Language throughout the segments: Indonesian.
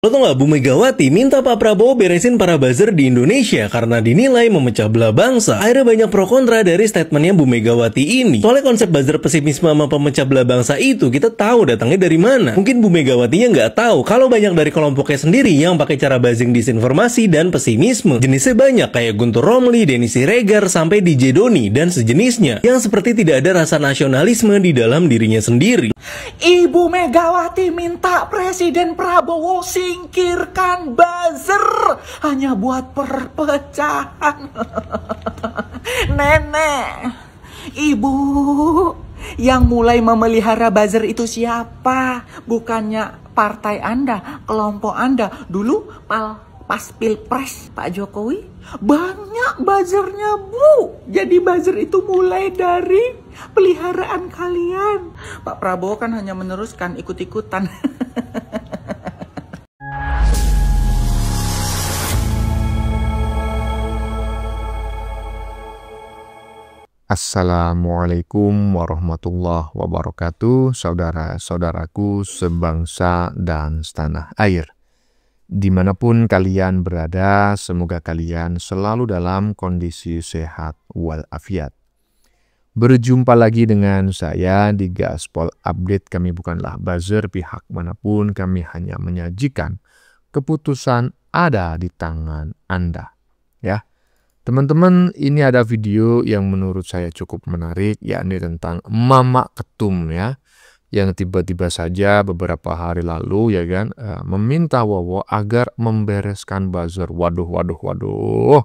Lo tau gak, Bu Megawati minta Pak Prabowo beresin para buzzer di Indonesia karena dinilai memecah belah bangsa. Akhirnya banyak pro kontra dari statementnya Bu Megawati ini. Soalnya konsep buzzer pesimisme sama pemecah belah bangsa itu kita tahu datangnya dari mana. Mungkin Bu Megawatinya nggak tahu kalau banyak dari kelompoknya sendiri yang pakai cara buzzing disinformasi dan pesimisme. Jenisnya banyak kayak Guntur Romli, Denny Siregar, sampai DJ Doni dan sejenisnya yang seperti tidak ada rasa nasionalisme di dalam dirinya sendiri. Ibu Megawati minta Presiden Prabowo singkirkan buzzer hanya buat perpecahan. Nenek, ibu yang mulai memelihara buzzer itu siapa? Bukannya partai Anda, kelompok Anda. Dulu pas pilpres Pak Jokowi banyak buzzernya, Bu. Jadi buzzer itu mulai dari peliharaan kalian. Pak Prabowo kan hanya meneruskan ikut-ikutan. Assalamualaikum warahmatullahi wabarakatuh, saudara-saudaraku sebangsa dan setanah air. Dimanapun kalian berada, semoga kalian selalu dalam kondisi sehat walafiat. Berjumpa lagi dengan saya di Gaspol Update. Kami bukanlah buzzer pihak manapun, kami hanya menyajikan keputusan ada di tangan Anda. Ya, teman-teman, ini ada video yang menurut saya cukup menarik, yakni tentang Mama Ketum ya, yang tiba-tiba saja beberapa hari lalu ya kan meminta Wowo agar membereskan buzzer. Waduh.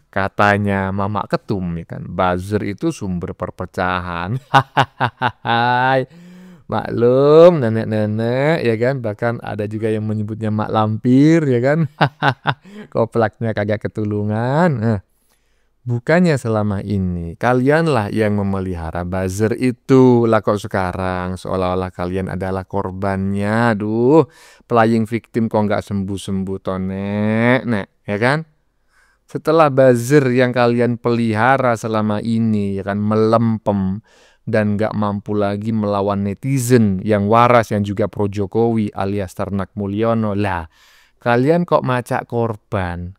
Katanya Mama Ketum ya kan, buzzer itu sumber perpecahan. Maklum nenek-nenek ya kan, bahkan ada juga yang menyebutnya mak lampir ya kan. Koplaknya kagak ketulungan. Bukannya selama ini kalianlah yang memelihara buzzer itu, lah kok sekarang seolah-olah kalian adalah korbannya. Aduh, playing victim kok nggak sembuh-sembuh tonek, ya kan? Setelah buzzer yang kalian pelihara selama ini ya kan melempem dan nggak mampu lagi melawan netizen yang waras yang juga pro Jokowi alias Ternak Mulyono, lah kalian kok macak korban.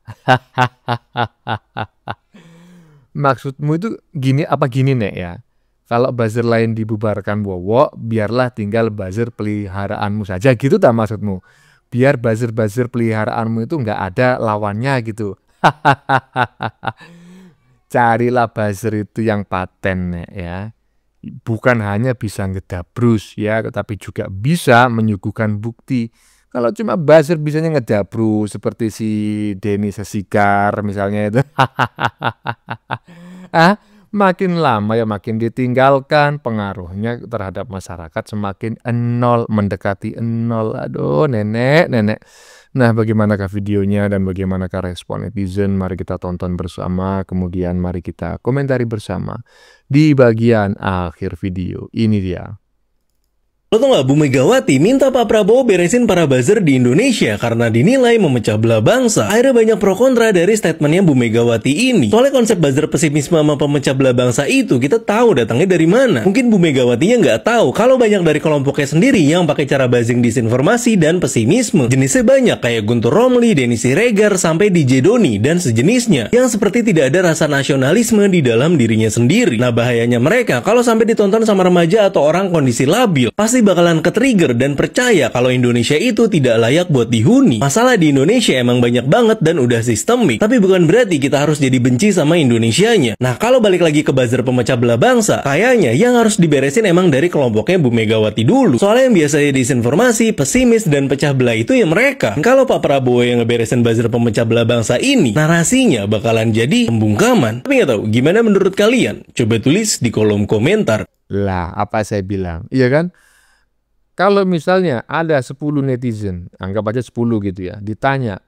Maksudmu itu gini nek ya? Kalau buzzer lain dibubarkan Wowo, biarlah tinggal buzzer peliharaanmu saja gitu tak maksudmu? Biar buzzer-buzzer peliharaanmu itu nggak ada lawannya gitu. Carilah buzzer itu yang paten nek ya. Bukan hanya bisa ngedabrus ya, tetapi juga bisa menyuguhkan bukti. Kalau cuma buzzer bisanya ngedabru seperti si Denny Siregar misalnya itu. Makin lama ya makin ditinggalkan, pengaruhnya terhadap masyarakat semakin nol, mendekati nol. Aduh nenek. Nah, bagaimanakah videonya dan bagaimanakah respon netizen? Mari kita tonton bersama, kemudian mari kita komentari bersama di bagian akhir video. Ini dia. Lo tau gak, Bu Megawati minta Pak Prabowo beresin para buzzer di Indonesia karena dinilai memecah belah bangsa. Akhirnya banyak pro kontra dari statementnya Bu Megawati ini. Soalnya konsep buzzer pesimisme sama pemecah belah bangsa itu kita tahu datangnya dari mana. Mungkin Bu Megawatinya nggak tahu kalau banyak dari kelompoknya sendiri yang pakai cara buzzing disinformasi dan pesimisme. Jenisnya banyak kayak Guntur Romli, Denny Siregar, sampai DJ Doni dan sejenisnya yang seperti tidak ada rasa nasionalisme di dalam dirinya sendiri. Nah, bahayanya mereka kalau sampai ditonton sama remaja atau orang kondisi labil, pasti bakalan ke-trigger dan percaya kalau Indonesia itu tidak layak buat dihuni. Masalah di Indonesia emang banyak banget dan udah sistemik, tapi bukan berarti kita harus jadi benci sama Indonesianya. Nah, kalau balik lagi ke buzzer pemecah belah bangsa, kayaknya yang harus diberesin emang dari kelompoknya Bu Megawati dulu. Soalnya yang biasanya disinformasi, pesimis, dan pecah belah itu ya mereka. Kalau Pak Prabowo yang ngeberesin buzzer pemecah belah bangsa ini, narasinya bakalan jadi pembungkaman. Tapi nggak tahu, gimana menurut kalian? Coba tulis di kolom komentar. Lah, apa saya bilang? Iya kan? Kalau misalnya ada 10 netizen, anggap aja 10 gitu ya, ditanya,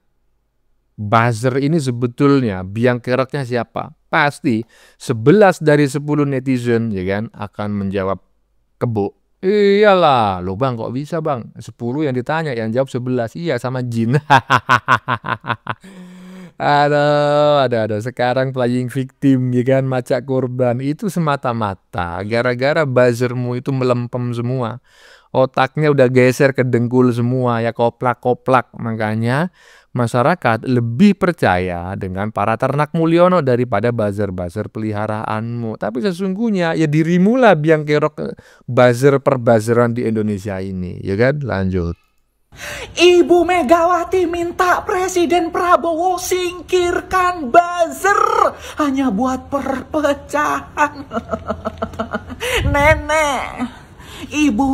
buzzer ini sebetulnya biang kereknya siapa? Pasti 11 dari 10 netizen ya kan akan menjawab kebo. Iyalah, lo bang kok bisa bang? 10 yang ditanya, yang jawab 11. Iya sama jin. Aduh, sekarang playing victim ya kan, macak korban itu semata-mata gara-gara buzzermu itu melempem semua. Otaknya udah geser ke dengkul semua ya, koplak-koplak. Makanya masyarakat lebih percaya dengan para ternak Mulyono daripada buzzer-buzzer peliharaanmu. Tapi sesungguhnya ya dirimu lah biang kerok buzzer perbuzzeran di Indonesia ini, ya kan? Lanjut. Ibu Megawati minta Presiden Prabowo singkirkan buzzer hanya buat perpecahan. Nenek, Ibu,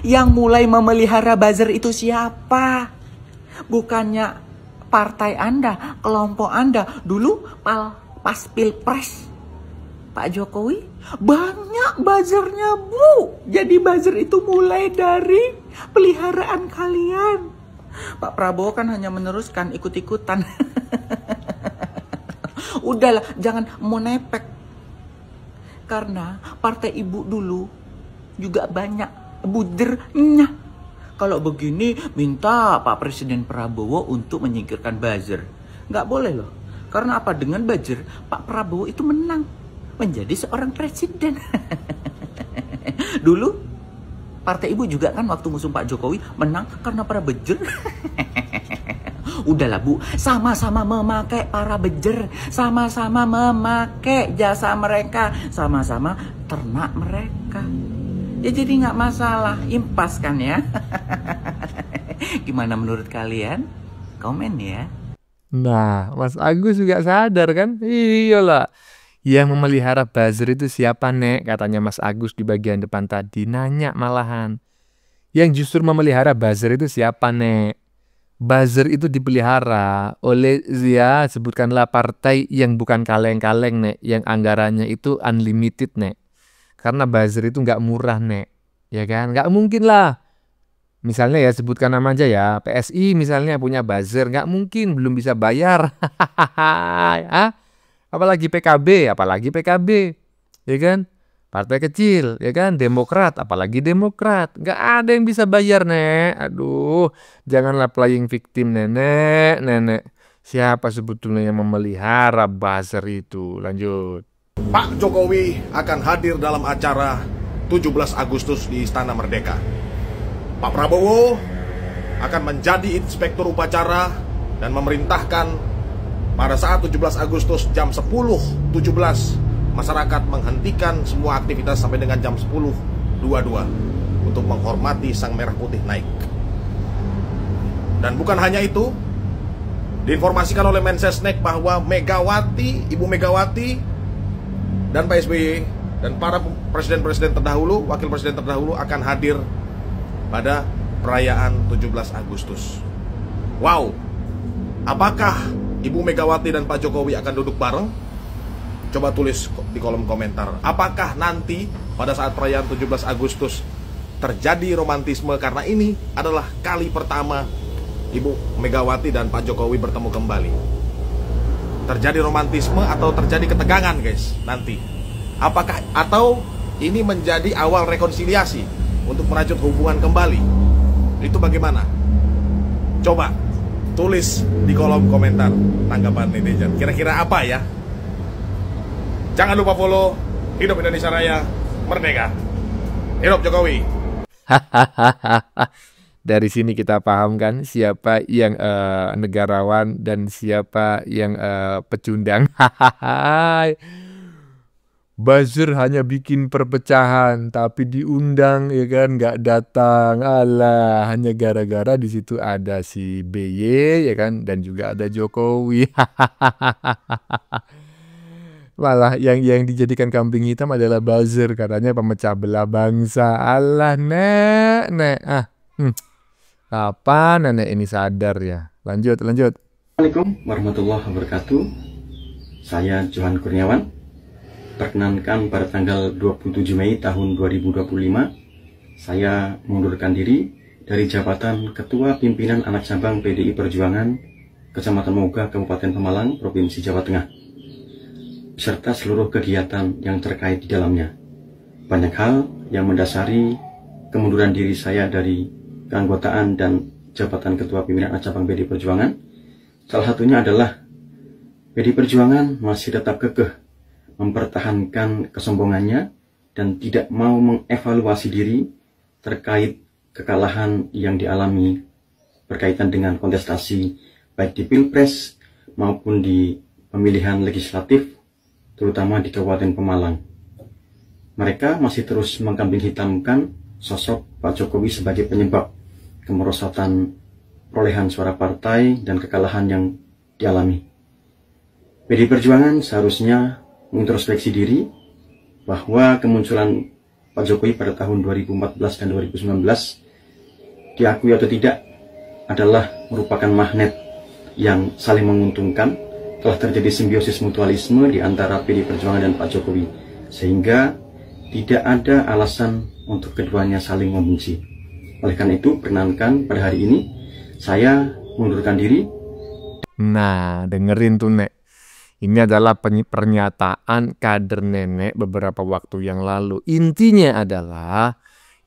yang mulai memelihara buzzer itu siapa? Bukannya partai Anda, kelompok Anda. Dulu pas Pilpres Pak Jokowi banyak buzzernya, Bu. Jadi buzzer itu mulai dari peliharaan kalian. Pak Prabowo kan hanya meneruskan ikut-ikutan. Udahlah, jangan mau nepek. Karena partai ibu dulu juga banyak budernya. Kalau begini minta Pak Presiden Prabowo untuk menyingkirkan buzzer. Nggak boleh loh. Karena apa? Dengan buzzer Pak Prabowo itu menang menjadi seorang presiden. Dulu partai ibu juga kan waktu musuh Pak Jokowi menang karena para buzzer. Udahlah Bu, sama-sama memakai para buzzer, sama-sama memakai jasa mereka, sama-sama ternak mereka. Ya jadi nggak masalah, impas kan ya. Gimana menurut kalian? Komen ya. Nah, Mas Agus juga sadar kan? Iyalah. Yang memelihara buzzer itu siapa, Nek? Katanya Mas Agus di bagian depan tadi. Nanya malahan. Yang justru memelihara buzzer itu siapa, Nek? Buzzer itu dipelihara oleh, ya, sebutkanlah partai yang bukan kaleng-kaleng, Nek. Yang anggarannya itu unlimited, Nek. Karena buzzer itu nggak murah, Nek. Ya kan? Nggak mungkin lah. Misalnya ya, sebutkan nama aja ya. PSI misalnya punya buzzer. Nggak mungkin, belum bisa bayar. Hah? Apalagi PKB, ya kan? Partai kecil, ya kan? Demokrat, apalagi Demokrat. Nggak ada yang bisa bayar, Nek. Aduh, janganlah playing victim, Nenek. Siapa sebetulnya yang memelihara buzzer itu? Lanjut. Pak Jokowi akan hadir dalam acara 17 Agustus di Istana Merdeka. Pak Prabowo akan menjadi inspektur upacara dan memerintahkan pada saat 17 Agustus jam 10.17 masyarakat menghentikan semua aktivitas sampai dengan jam 10.22 untuk menghormati Sang Merah Putih naik. Dan bukan hanya itu, diinformasikan oleh Mensesnek bahwa Ibu Megawati dan Pak SBY dan para presiden-presiden terdahulu, wakil presiden terdahulu akan hadir pada perayaan 17 Agustus. Wow, apakah Ibu Megawati dan Pak Jokowi akan duduk bareng? Coba tulis di kolom komentar. Apakah nanti pada saat perayaan 17 Agustus terjadi romantisme? Karena ini adalah kali pertama Ibu Megawati dan Pak Jokowi bertemu kembali. Terjadi romantisme atau terjadi ketegangan, guys, nanti? Apakah atau ini menjadi awal rekonsiliasi untuk merajut hubungan kembali? Itu bagaimana? Coba tulis di kolom komentar tanggapan netizen. Kira-kira apa ya? Jangan lupa follow Hidup Indonesia Raya Merdeka. Hidup Jokowi. Dari sini kita paham kan siapa yang negarawan dan siapa yang pecundang. Buzzer hanya bikin perpecahan, tapi diundang ya kan nggak datang. Alah, hanya gara-gara di situ ada si BY ya kan, dan juga ada Jokowi. Malah yang dijadikan kambing hitam adalah buzzer, katanya pemecah belah bangsa. Alah, Nek. Kapan Nenek ini sadar ya? Lanjut. Assalamualaikum warahmatullahi wabarakatuh. Saya Johan Kurniawan. Perkenankan pada tanggal 27 Mei tahun 2025, saya mengundurkan diri dari jabatan Ketua Pimpinan Anak Cabang PDI Perjuangan Kecamatan Moga, Kabupaten Pemalang, Provinsi Jawa Tengah, beserta seluruh kegiatan yang terkait di dalamnya. Banyak hal yang mendasari kemunduran diri saya dari keanggotaan dan jabatan Ketua Pimpinan Anak Cabang PDI Perjuangan. Salah satunya adalah PDI Perjuangan masih tetap kekeh mempertahankan kesombongannya dan tidak mau mengevaluasi diri terkait kekalahan yang dialami berkaitan dengan kontestasi baik di Pilpres maupun di pemilihan legislatif, terutama di Kabupaten Pemalang. Mereka masih terus mengkambing hitamkan sosok Pak Jokowi sebagai penyebab kemerosotan perolehan suara partai dan kekalahan yang dialami. PDI Perjuangan seharusnya mengintrospeksi diri bahwa kemunculan Pak Jokowi pada tahun 2014 dan 2019, diakui atau tidak, adalah merupakan magnet yang saling menguntungkan. Telah terjadi simbiosis mutualisme di antara PDI Perjuangan dan Pak Jokowi, sehingga tidak ada alasan untuk keduanya saling membenci. Oleh karena itu, perkenankan pada hari ini saya mengundurkan diri. Nah, dengerin tuh Nek. Ini adalah pernyataan kader nenek beberapa waktu yang lalu. Intinya adalah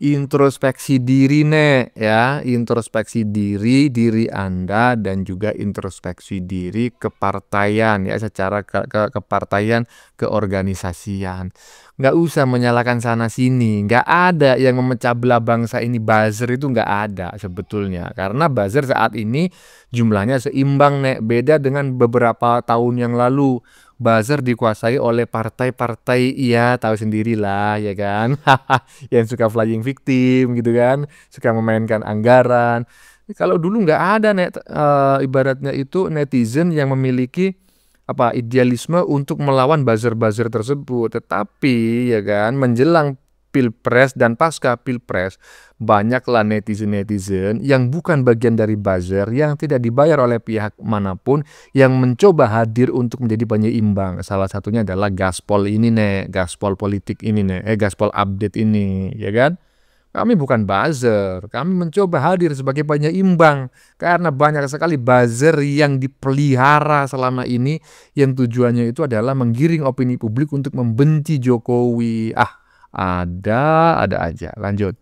introspeksi diri Nek, ya. Introspeksi diri Anda dan juga introspeksi diri kepartaian, ya, secara kepartaian, keorganisasian. Nggak usah menyalahkan sana sini. Nggak ada yang memecah belah bangsa ini. Buzzer itu nggak ada sebetulnya. Karena buzzer saat ini jumlahnya seimbang Nek. Beda dengan beberapa tahun yang lalu. Buzzer dikuasai oleh partai-partai, iya tahu sendirilah ya kan. Yang suka flying victim gitu kan. Suka memainkan anggaran. Kalau dulu nggak ada Nek, ibaratnya itu netizen yang memiliki idealisme untuk melawan buzzer-buzzer tersebut. Tetapi ya kan, menjelang Pilpres dan pasca Pilpres, banyaklah netizen-netizen yang bukan bagian dari buzzer, yang tidak dibayar oleh pihak manapun, yang mencoba hadir untuk menjadi penyeimbang. Salah satunya adalah gaspol ini Nek, gaspol politik ini Nek, gaspol update ini, ya kan? Kami bukan buzzer, kami mencoba hadir sebagai penyeimbang karena banyak sekali buzzer yang dipelihara selama ini yang tujuannya itu adalah menggiring opini publik untuk membenci Jokowi. Ada aja. Lanjut.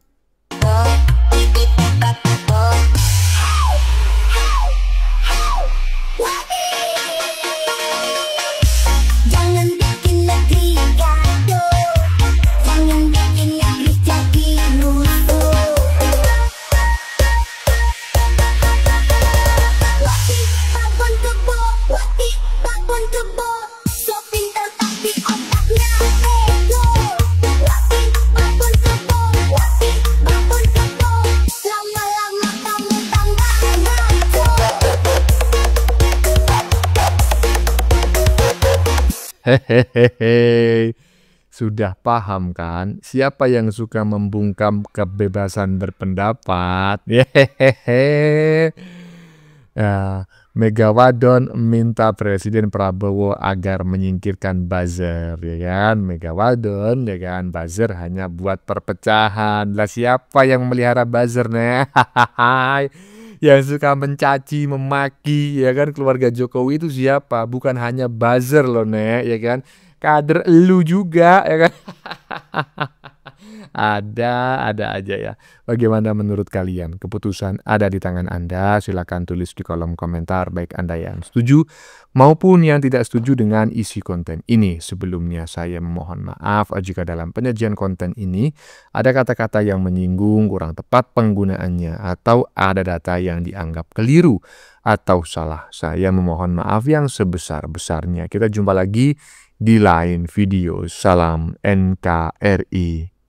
Hehehe, sudah paham kan siapa yang suka membungkam kebebasan berpendapat? Hehehe. Ya, Megawadon minta Presiden Prabowo agar menyingkirkan buzzer, ya kan? Megawadon, ya kan? Buzzer hanya buat perpecahan. Lah siapa yang melihara buzzer nih? Yang suka mencaci, memaki, ya kan, keluarga Jokowi itu siapa? Bukan hanya buzzer loh Nek, ya kan? Kader elu juga, ya kan? Ada aja ya. Bagaimana menurut kalian? Keputusan ada di tangan Anda. Silakan tulis di kolom komentar baik Anda yang setuju maupun yang tidak setuju dengan isi konten ini. Sebelumnya saya memohon maaf jika dalam penyajian konten ini ada kata-kata yang menyinggung, kurang tepat penggunaannya, atau ada data yang dianggap keliru atau salah. Saya memohon maaf yang sebesar-besarnya. Kita jumpa lagi di lain video. Salam NKRI.